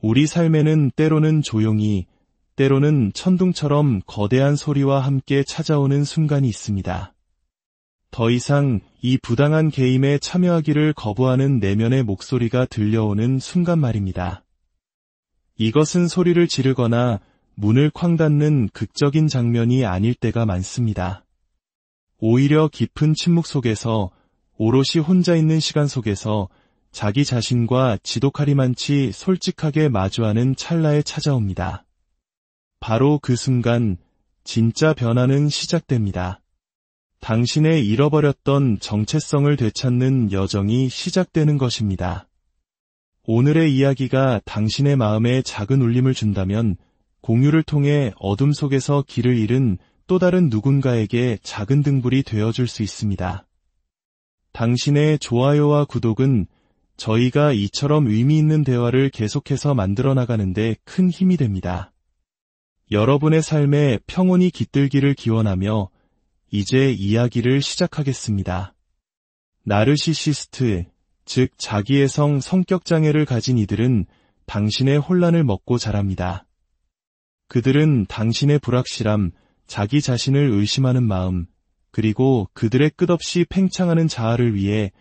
우리 삶에는 때로는 조용히, 때로는 천둥처럼 거대한 소리와 함께 찾아오는 순간이 있습니다. 더 이상 이 부당한 게임에 참여하기를 거부하는 내면의 목소리가 들려오는 순간 말입니다. 이것은 소리를 지르거나 문을 쾅 닫는 극적인 장면이 아닐 때가 많습니다. 오히려 깊은 침묵 속에서, 오롯이 혼자 있는 시간 속에서 자기 자신과 지독하리만치 솔직하게 마주하는 찰나에 찾아옵니다. 바로 그 순간 진짜 변화는 시작됩니다. 당신의 잃어버렸던 정체성을 되찾는 여정이 시작되는 것입니다. 오늘의 이야기가 당신의 마음에 작은 울림을 준다면 공유를 통해 어둠 속에서 길을 잃은 또 다른 누군가에게 작은 등불이 되어줄 수 있습니다. 당신의 좋아요와 구독은 저희가 이처럼 의미 있는 대화를 계속해서 만들어 나가는데 큰 힘이 됩니다. 여러분의 삶에 평온이 깃들기를 기원하며 이제 이야기를 시작하겠습니다. 나르시시스트, 즉 자기애성 성격장애를 가진 이들은 당신의 혼란을 먹고 자랍니다. 그들은 당신의 불확실함, 자기 자신을 의심하는 마음, 그리고 그들의 끝없이 팽창하는 자아를 위해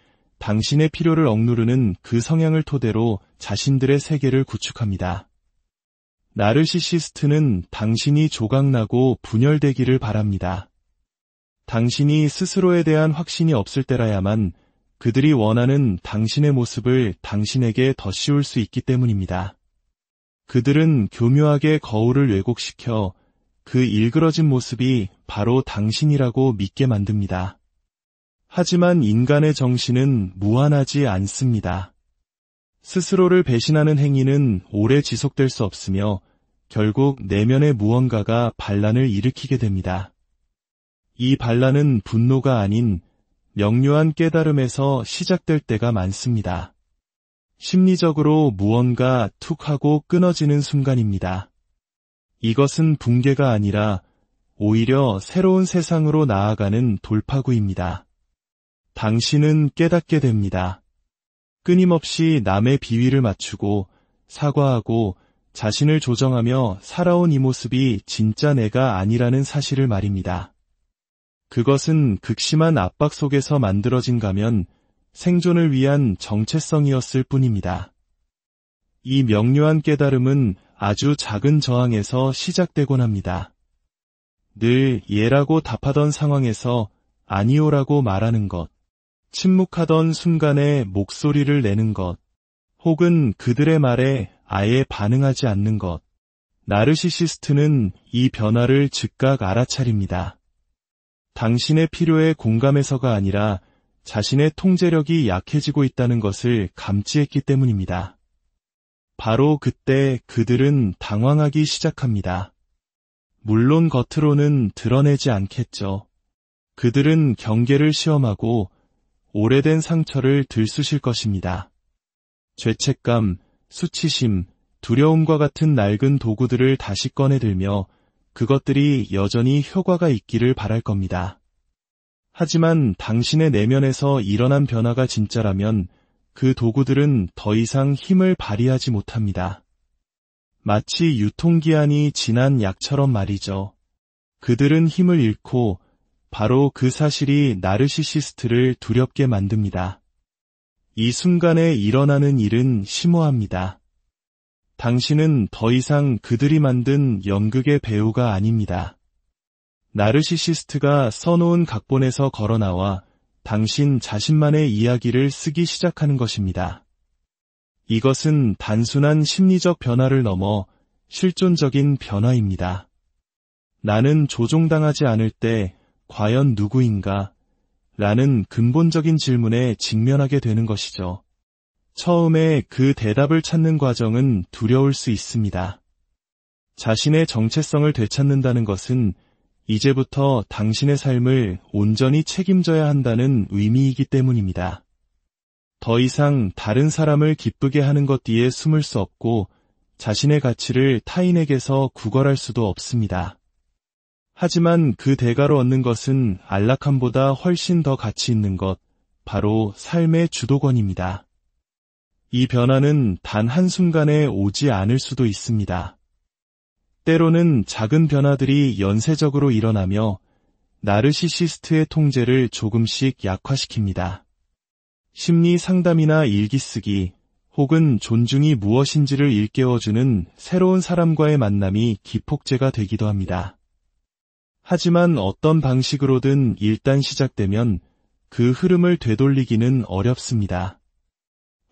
당신의 필요를 억누르는 그 성향을 토대로 자신들의 세계를 구축합니다. 나르시시스트는 당신이 조각나고 분열되기를 바랍니다. 당신이 스스로에 대한 확신이 없을 때라야만 그들이 원하는 당신의 모습을 당신에게 더 씌울 수 있기 때문입니다. 그들은 교묘하게 거울을 왜곡시켜 그 일그러진 모습이 바로 당신이라고 믿게 만듭니다. 하지만 인간의 정신은 무한하지 않습니다. 스스로를 배신하는 행위는 오래 지속될 수 없으며 결국 내면의 무언가가 반란을 일으키게 됩니다. 이 반란은 분노가 아닌 명료한 깨달음에서 시작될 때가 많습니다. 심리적으로 무언가 툭 하고 끊어지는 순간입니다. 이것은 붕괴가 아니라 오히려 새로운 세상으로 나아가는 돌파구입니다. 당신은 깨닫게 됩니다. 끊임없이 남의 비위를 맞추고 사과하고 자신을 조정하며 살아온 이 모습이 진짜 내가 아니라는 사실을 말입니다. 그것은 극심한 압박 속에서 만들어진 가면 생존을 위한 정체성이었을 뿐입니다. 이 명료한 깨달음은 아주 작은 저항에서 시작되곤 합니다. 늘 예라고 답하던 상황에서 아니오라고 말하는 것, 침묵하던 순간에 목소리를 내는 것, 혹은 그들의 말에 아예 반응하지 않는 것. 나르시시스트는 이 변화를 즉각 알아차립니다. 당신의 필요에 공감해서가 아니라 자신의 통제력이 약해지고 있다는 것을 감지했기 때문입니다. 바로 그때 그들은 당황하기 시작합니다. 물론 겉으로는 드러내지 않겠죠. 그들은 경계를 시험하고 오래된 상처를 들쑤실 것입니다. 죄책감, 수치심, 두려움과 같은 낡은 도구들을 다시 꺼내들며 그것들이 여전히 효과가 있기를 바랄 겁니다. 하지만 당신의 내면에서 일어난 변화가 진짜라면 그 도구들은 더 이상 힘을 발휘하지 못합니다. 마치 유통기한이 지난 약처럼 말이죠. 그들은 힘을 잃고 바로 그 사실이 나르시시스트를 두렵게 만듭니다. 이 순간에 일어나는 일은 심오합니다. 당신은 더 이상 그들이 만든 연극의 배우가 아닙니다. 나르시시스트가 써놓은 각본에서 걸어나와 당신 자신만의 이야기를 쓰기 시작하는 것입니다. 이것은 단순한 심리적 변화를 넘어 실존적인 변화입니다. 나는 조종당하지 않을 때 과연 누구인가? 라는 근본적인 질문에 직면하게 되는 것이죠. 처음에 그 대답을 찾는 과정은 두려울 수 있습니다. 자신의 정체성을 되찾는다는 것은 이제부터 당신의 삶을 온전히 책임져야 한다는 의미이기 때문입니다. 더 이상 다른 사람을 기쁘게 하는 것 뒤에 숨을 수 없고 자신의 가치를 타인에게서 구걸할 수도 없습니다. 하지만 그 대가로 얻는 것은 안락함보다 훨씬 더 가치 있는 것, 바로 삶의 주도권입니다. 이 변화는 단 한순간에 오지 않을 수도 있습니다. 때로는 작은 변화들이 연쇄적으로 일어나며 나르시시스트의 통제를 조금씩 약화시킵니다. 심리 상담이나 일기 쓰기, 혹은 존중이 무엇인지를 일깨워주는 새로운 사람과의 만남이 기폭제가 되기도 합니다. 하지만 어떤 방식으로든 일단 시작되면 그 흐름을 되돌리기는 어렵습니다.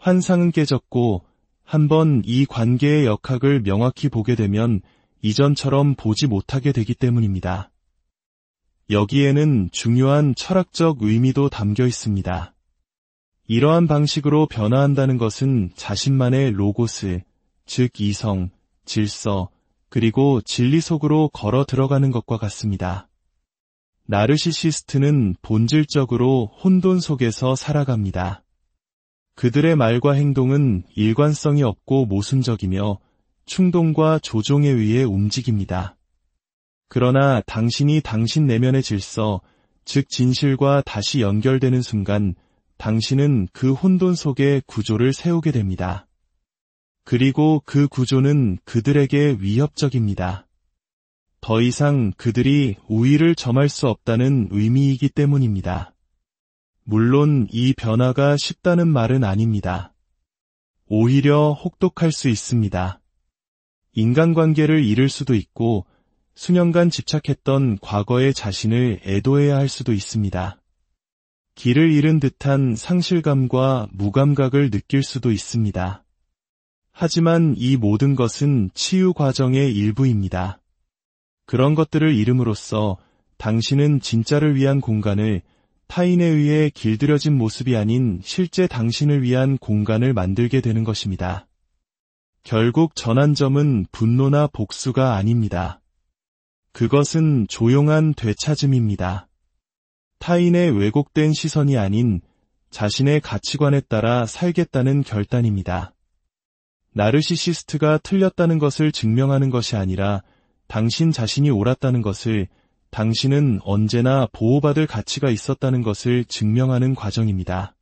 환상은 깨졌고 한번 이 관계의 역학을 명확히 보게 되면 이전처럼 보지 못하게 되기 때문입니다. 여기에는 중요한 철학적 의미도 담겨 있습니다. 이러한 방식으로 변화한다는 것은 자신만의 로고스, 즉 이성, 질서, 그리고 진리 속으로 걸어 들어가는 것과 같습니다. 나르시시스트는 본질적으로 혼돈 속에서 살아갑니다. 그들의 말과 행동은 일관성이 없고 모순적이며 충동과 조종에 의해 움직입니다. 그러나 당신이 당신 내면의 질서, 즉 진실과 다시 연결되는 순간 당신은 그 혼돈 속에 구조를 세우게 됩니다. 그리고 그 구조는 그들에게 위협적입니다. 더 이상 그들이 우위를 점할 수 없다는 의미이기 때문입니다. 물론 이 변화가 쉽다는 말은 아닙니다. 오히려 혹독할 수 있습니다. 인간관계를 잃을 수도 있고 수년간 집착했던 과거의 자신을 애도해야 할 수도 있습니다. 길을 잃은 듯한 상실감과 무감각을 느낄 수도 있습니다. 하지만 이 모든 것은 치유 과정의 일부입니다. 그런 것들을 잃음으로써 당신은 진짜를 위한 공간을 타인에 의해 길들여진 모습이 아닌 실제 당신을 위한 공간을 만들게 되는 것입니다. 결국 전환점은 분노나 복수가 아닙니다. 그것은 조용한 되찾음입니다. 타인의 왜곡된 시선이 아닌 자신의 가치관에 따라 살겠다는 결단입니다. 나르시시스트가 틀렸다는 것을 증명하는 것이 아니라 당신 자신이 옳았다는 것을, 당신은 언제나 보호받을 가치가 있었다는 것을 증명하는 과정입니다.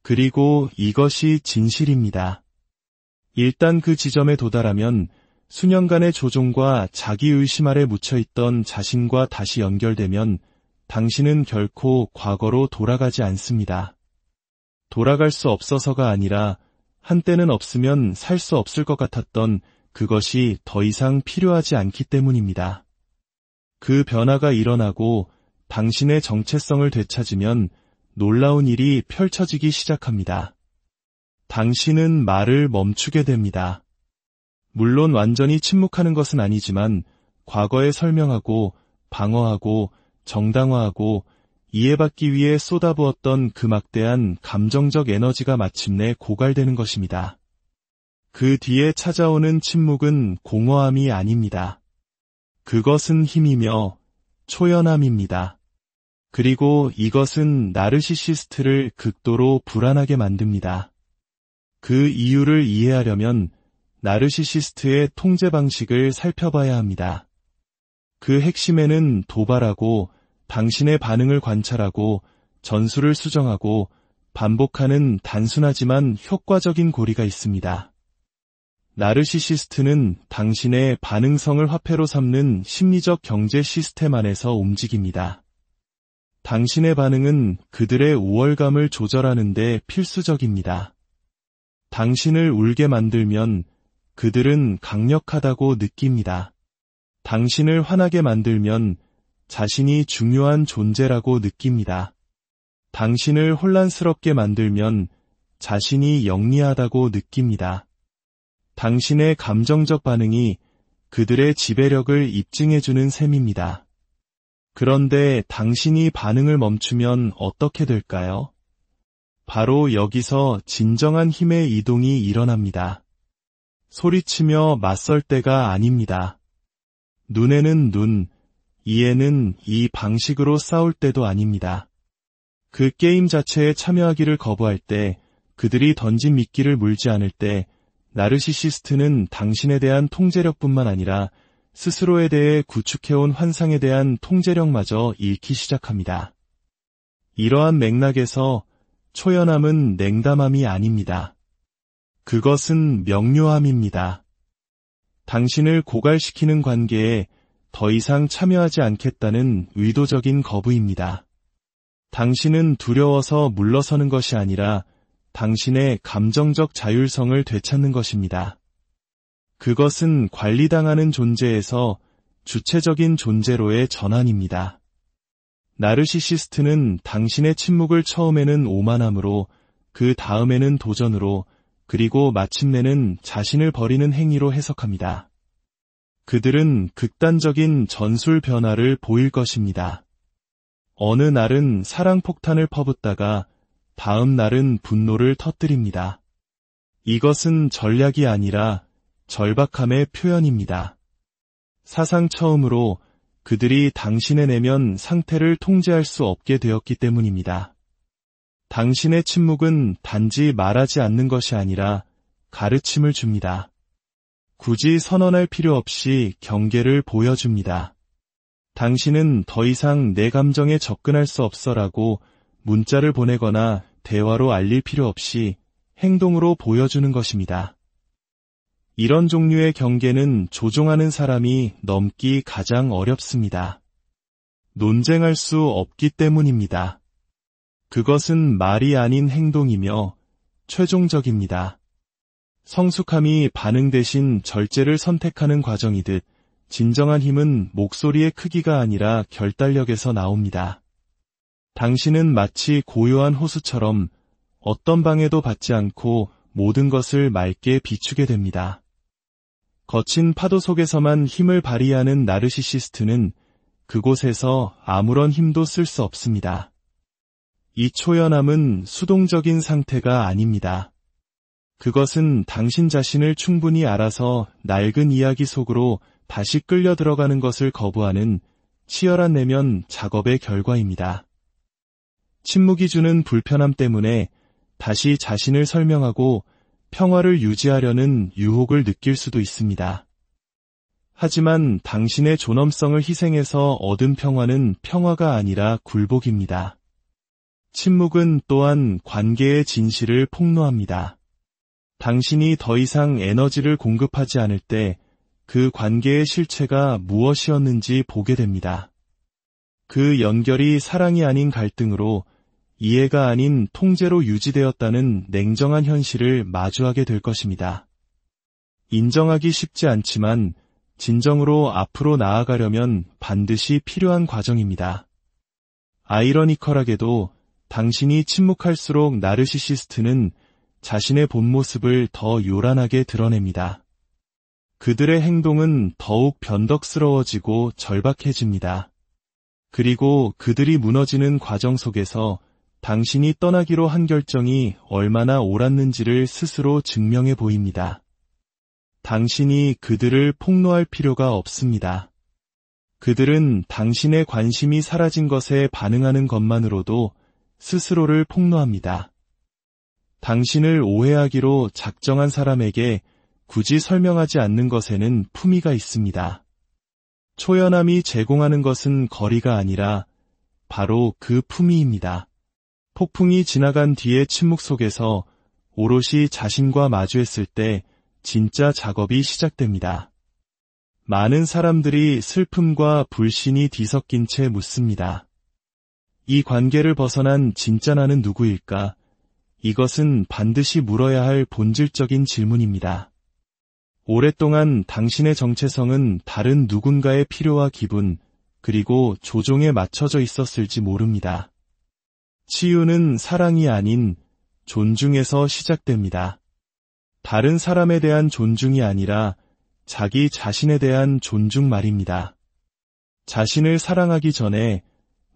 그리고 이것이 진실입니다. 일단 그 지점에 도달하면 수년간의 조종과 자기의심 아래 묻혀있던 자신과 다시 연결되면 당신은 결코 과거로 돌아가지 않습니다. 돌아갈 수 없어서가 아니라 한때는 없으면 살 수 없을 것 같았던 그것이 더 이상 필요하지 않기 때문입니다. 그 변화가 일어나고 당신의 정체성을 되찾으면 놀라운 일이 펼쳐지기 시작합니다. 당신은 말을 멈추게 됩니다. 물론 완전히 침묵하는 것은 아니지만 과거에 설명하고 방어하고 정당화하고 이해받기 위해 쏟아부었던 그 막대한 감정적 에너지가 마침내 고갈되는 것입니다. 그 뒤에 찾아오는 침묵은 공허함이 아닙니다. 그것은 힘이며 초연함입니다. 그리고 이것은 나르시시스트를 극도로 불안하게 만듭니다. 그 이유를 이해하려면 나르시시스트의 통제 방식을 살펴봐야 합니다. 그 핵심에는 도발하고 당신의 반응을 관찰하고 전술을 수정하고 반복하는 단순하지만 효과적인 고리가 있습니다. 나르시시스트는 당신의 반응성을 화폐로 삼는 심리적 경제 시스템 안에서 움직입니다. 당신의 반응은 그들의 우월감을 조절하는 데 필수적입니다. 당신을 울게 만들면 그들은 강력하다고 느낍니다. 당신을 화나게 만들면 자신이 중요한 존재라고 느낍니다. 당신을 혼란스럽게 만들면 자신이 영리하다고 느낍니다. 당신의 감정적 반응이 그들의 지배력을 입증해주는 셈입니다. 그런데 당신이 반응을 멈추면 어떻게 될까요? 바로 여기서 진정한 힘의 이동이 일어납니다. 소리치며 맞설 때가 아닙니다. 눈에는 눈, 이에는 이 방식으로 싸울 때도 아닙니다. 그 게임 자체에 참여하기를 거부할 때, 그들이 던진 미끼를 물지 않을 때, 나르시시스트는 당신에 대한 통제력뿐만 아니라 스스로에 대해 구축해온 환상에 대한 통제력마저 잃기 시작합니다. 이러한 맥락에서 초연함은 냉담함이 아닙니다. 그것은 명료함입니다. 당신을 고갈시키는 관계에 더 이상 참여하지 않겠다는 의도적인 거부입니다. 당신은 두려워서 물러서는 것이 아니라 당신의 감정적 자율성을 되찾는 것입니다. 그것은 관리당하는 존재에서 주체적인 존재로의 전환입니다. 나르시시스트는 당신의 침묵을 처음에는 오만함으로, 그 다음에는 도전으로, 그리고 마침내는 자신을 버리는 행위로 해석합니다. 그들은 극단적인 전술 변화를 보일 것입니다. 어느 날은 사랑폭탄을 퍼붓다가 다음 날은 분노를 터뜨립니다. 이것은 전략이 아니라 절박함의 표현입니다. 사상 처음으로 그들이 당신의 내면 상태를 통제할 수 없게 되었기 때문입니다. 당신의 침묵은 단지 말하지 않는 것이 아니라 가르침을 줍니다. 굳이 선언할 필요 없이 경계를 보여줍니다. 당신은 더 이상 내 감정에 접근할 수 없어라고 문자를 보내거나 대화로 알릴 필요 없이 행동으로 보여주는 것입니다. 이런 종류의 경계는 조종하는 사람이 넘기 가장 어렵습니다. 논쟁할 수 없기 때문입니다. 그것은 말이 아닌 행동이며 최종적입니다. 성숙함이 반응 대신 절제를 선택하는 과정이듯 진정한 힘은 목소리의 크기가 아니라 결단력에서 나옵니다. 당신은 마치 고요한 호수처럼 어떤 방해도 받지 않고 모든 것을 맑게 비추게 됩니다. 거친 파도 속에서만 힘을 발휘하는 나르시시스트는 그곳에서 아무런 힘도 쓸 수 없습니다. 이 초연함은 수동적인 상태가 아닙니다. 그것은 당신 자신을 충분히 알아서 낡은 이야기 속으로 다시 끌려 들어가는 것을 거부하는 치열한 내면 작업의 결과입니다. 침묵이 주는 불편함 때문에 다시 자신을 설명하고 평화를 유지하려는 유혹을 느낄 수도 있습니다. 하지만 당신의 존엄성을 희생해서 얻은 평화는 평화가 아니라 굴복입니다. 침묵은 또한 관계의 진실을 폭로합니다. 당신이 더 이상 에너지를 공급하지 않을 때 그 관계의 실체가 무엇이었는지 보게 됩니다. 그 연결이 사랑이 아닌 갈등으로, 이해가 아닌 통제로 유지되었다는 냉정한 현실을 마주하게 될 것입니다. 인정하기 쉽지 않지만 진정으로 앞으로 나아가려면 반드시 필요한 과정입니다. 아이러니컬하게도 당신이 침묵할수록 나르시시스트는 자신의 본 모습을 더 요란하게 드러냅니다. 그들의 행동은 더욱 변덕스러워지고 절박해집니다. 그리고 그들이 무너지는 과정 속에서 당신이 떠나기로 한 결정이 얼마나 옳았는지를 스스로 증명해 보입니다. 당신이 그들을 폭로할 필요가 없습니다. 그들은 당신의 관심이 사라진 것에 반응하는 것만으로도 스스로를 폭로합니다. 당신을 오해하기로 작정한 사람에게 굳이 설명하지 않는 것에는 품위가 있습니다. 초연함이 제공하는 것은 거리가 아니라 바로 그 품위입니다. 폭풍이 지나간 뒤의 침묵 속에서 오롯이 자신과 마주했을 때 진짜 작업이 시작됩니다. 많은 사람들이 슬픔과 불신이 뒤섞인 채 묻습니다. 이 관계를 벗어난 진짜 나는 누구일까? 이것은 반드시 물어야 할 본질적인 질문입니다. 오랫동안 당신의 정체성은 다른 누군가의 필요와 기분, 그리고 조종에 맞춰져 있었을지 모릅니다. 치유는 사랑이 아닌 존중에서 시작됩니다. 다른 사람에 대한 존중이 아니라 자기 자신에 대한 존중 말입니다. 자신을 사랑하기 전에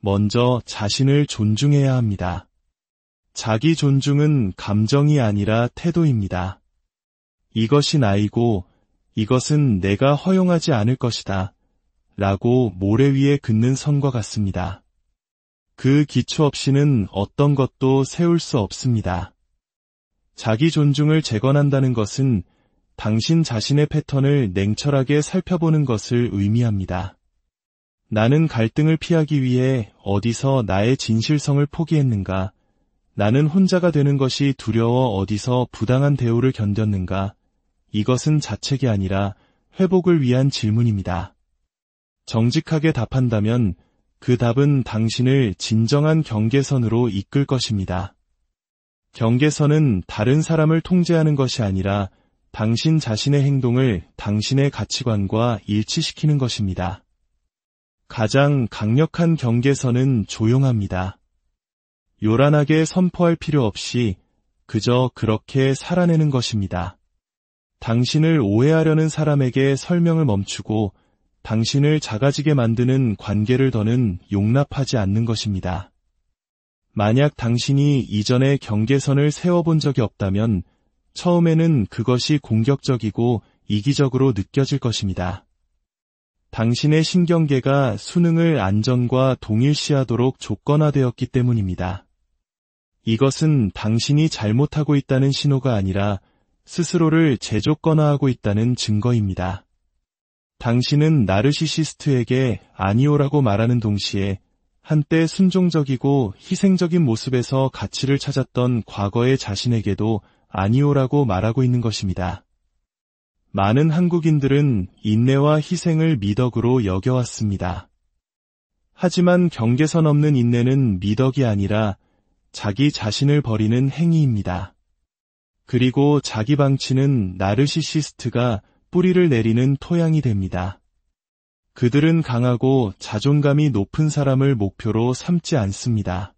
먼저 자신을 존중해야 합니다. 자기 존중은 감정이 아니라 태도입니다. 이것이 나이고 이것은 내가 허용하지 않을 것이다 라고 모래 위에 긋는 선과 같습니다. 그 기초 없이는 어떤 것도 세울 수 없습니다. 자기 존중을 재건한다는 것은 당신 자신의 패턴을 냉철하게 살펴보는 것을 의미합니다. 나는 갈등을 피하기 위해 어디서 나의 진실성을 포기했는가? 나는 혼자가 되는 것이 두려워 어디서 부당한 대우를 견뎠는가? 이것은 자책이 아니라 회복을 위한 질문입니다. 정직하게 답한다면 그 답은 당신을 진정한 경계선으로 이끌 것입니다. 경계선은 다른 사람을 통제하는 것이 아니라 당신 자신의 행동을 당신의 가치관과 일치시키는 것입니다. 가장 강력한 경계선은 조용합니다. 요란하게 선포할 필요 없이 그저 그렇게 살아내는 것입니다. 당신을 오해하려는 사람에게 설명을 멈추고 당신을 작아지게 만드는 관계를 더는 용납하지 않는 것입니다. 만약 당신이 이전에 경계선을 세워본 적이 없다면 처음에는 그것이 공격적이고 이기적으로 느껴질 것입니다. 당신의 신경계가 수능을 안전과 동일시하도록 조건화되었기 때문입니다. 이것은 당신이 잘못하고 있다는 신호가 아니라 스스로를 재조건화하고 있다는 증거입니다. 당신은 나르시시스트에게 아니오라고 말하는 동시에 한때 순종적이고 희생적인 모습에서 가치를 찾았던 과거의 자신에게도 아니오라고 말하고 있는 것입니다. 많은 한국인들은 인내와 희생을 미덕으로 여겨왔습니다. 하지만 경계선 없는 인내는 미덕이 아니라 자기 자신을 버리는 행위입니다. 그리고 자기 방치는 나르시시스트가 뿌리를 내리는 토양이 됩니다. 그들은 강하고 자존감이 높은 사람을 목표로 삼지 않습니다.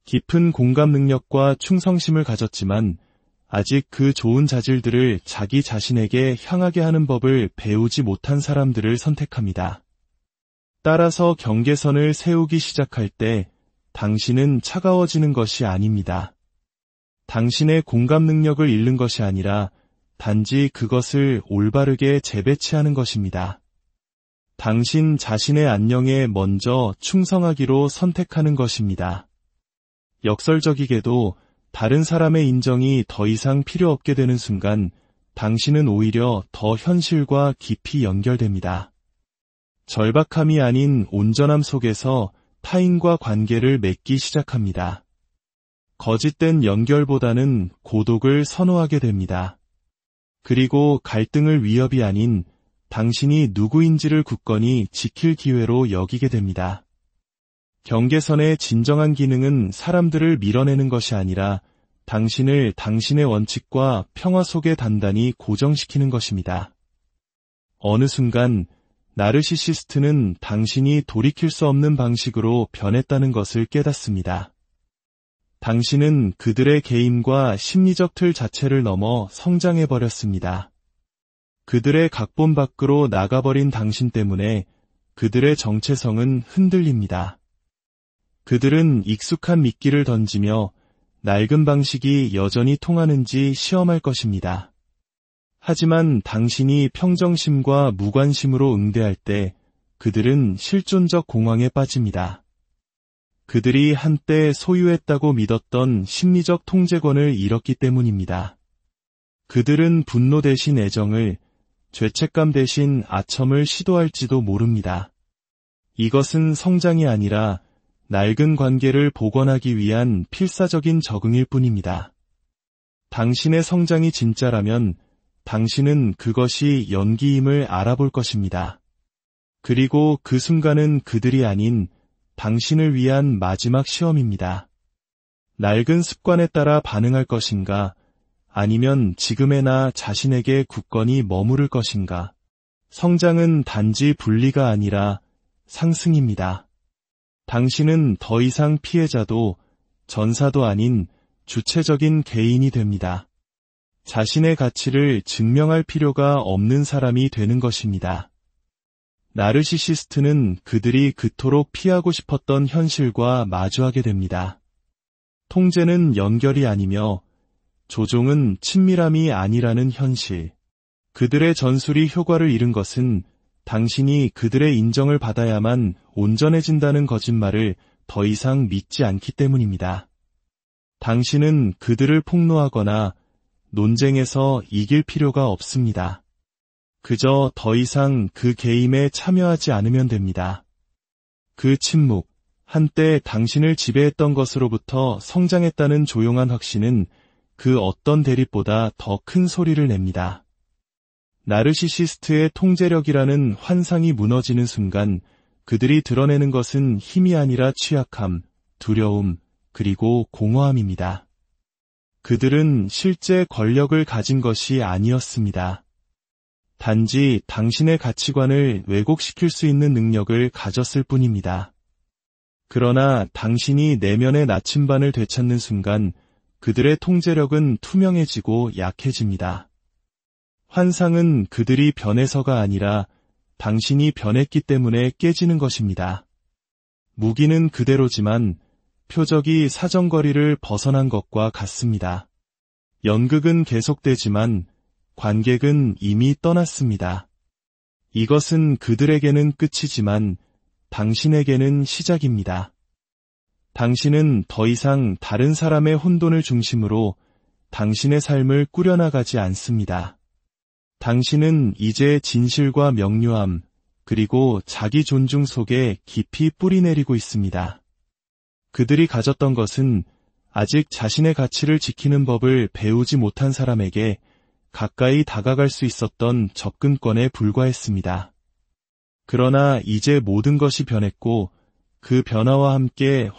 깊은 공감 능력과 충성심을 가졌지만 아직 그 좋은 자질들을 자기 자신에게 향하게 하는 법을 배우지 못한 사람들을 선택합니다. 따라서 경계선을 세우기 시작할 때 당신은 차가워지는 것이 아닙니다. 당신의 공감 능력을 잃는 것이 아니라 단지 그것을 올바르게 재배치하는 것입니다. 당신 자신의 안녕에 먼저 충성하기로 선택하는 것입니다. 역설적이게도 다른 사람의 인정이 더 이상 필요 없게 되는 순간 당신은 오히려 더 현실과 깊이 연결됩니다. 절박함이 아닌 온전함 속에서 타인과 관계를 맺기 시작합니다. 거짓된 연결보다는 고독을 선호하게 됩니다. 그리고 갈등을 위협이 아닌 당신이 누구인지를 굳건히 지킬 기회로 여기게 됩니다. 경계선의 진정한 기능은 사람들을 밀어내는 것이 아니라 당신을 당신의 원칙과 평화 속에 단단히 고정시키는 것입니다. 어느 순간 나르시시스트는 당신이 돌이킬 수 없는 방식으로 변했다는 것을 깨닫습니다. 당신은 그들의 개임과 심리적 틀 자체를 넘어 성장해버렸습니다. 그들의 각본 밖으로 나가버린 당신 때문에 그들의 정체성은 흔들립니다. 그들은 익숙한 미끼를 던지며 낡은 방식이 여전히 통하는지 시험할 것입니다. 하지만 당신이 평정심과 무관심으로 응대할 때 그들은 실존적 공황에 빠집니다. 그들이 한때 소유했다고 믿었던 심리적 통제권을 잃었기 때문입니다. 그들은 분노 대신 애정을, 죄책감 대신 아첨을 시도할지도 모릅니다. 이것은 성장이 아니라 낡은 관계를 복원하기 위한 필사적인 적응일 뿐입니다. 당신의 성장이 진짜라면 당신은 그것이 연기임을 알아볼 것입니다. 그리고 그 순간은 그들이 아닌 당신을 위한 마지막 시험입니다. 낡은 습관에 따라 반응할 것인가, 아니면 지금의 나 자신에게 굳건히 머무를 것인가. 성장은 단지 분리가 아니라 상승입니다. 당신은 더 이상 피해자도 전사도 아닌 주체적인 개인이 됩니다. 자신의 가치를 증명할 필요가 없는 사람이 되는 것입니다. 나르시시스트는 그들이 그토록 피하고 싶었던 현실과 마주하게 됩니다. 통제는 연결이 아니며 조종은 친밀함이 아니라는 현실. 그들의 전술이 효과를 잃은 것은 당신이 그들의 인정을 받아야만 온전해진다는 거짓말을 더 이상 믿지 않기 때문입니다. 당신은 그들을 폭로하거나 논쟁에서 이길 필요가 없습니다. 그저 더 이상 그 게임에 참여하지 않으면 됩니다. 그 침묵, 한때 당신을 지배했던 것으로부터 성장했다는 조용한 확신은 그 어떤 대립보다 더 큰 소리를 냅니다. 나르시시스트의 통제력이라는 환상이 무너지는 순간 그들이 드러내는 것은 힘이 아니라 취약함, 두려움, 그리고 공허함입니다. 그들은 실제 권력을 가진 것이 아니었습니다. 단지 당신의 가치관을 왜곡시킬 수 있는 능력을 가졌을 뿐입니다. 그러나 당신이 내면의 나침반을 되찾는 순간 그들의 통제력은 투명해지고 약해집니다. 환상은 그들이 변해서가 아니라 당신이 변했기 때문에 깨지는 것입니다. 무기는 그대로지만 표적이 사정거리를 벗어난 것과 같습니다. 연극은 계속되지만 관객은 이미 떠났습니다. 이것은 그들에게는 끝이지만 당신에게는 시작입니다. 당신은 더 이상 다른 사람의 혼돈을 중심으로 당신의 삶을 꾸려나가지 않습니다. 당신은 이제 진실과 명료함, 그리고 자기 존중 속에 깊이 뿌리내리고 있습니다. 그들이 가졌던 것은 아직 자신의 가치를 지키는 법을 배우지 못한 사람에게 가까이 다가갈 수 있었던 접근권에 불과했습니다. 그러나 이제 모든 것이 변했고 그 변화와 함께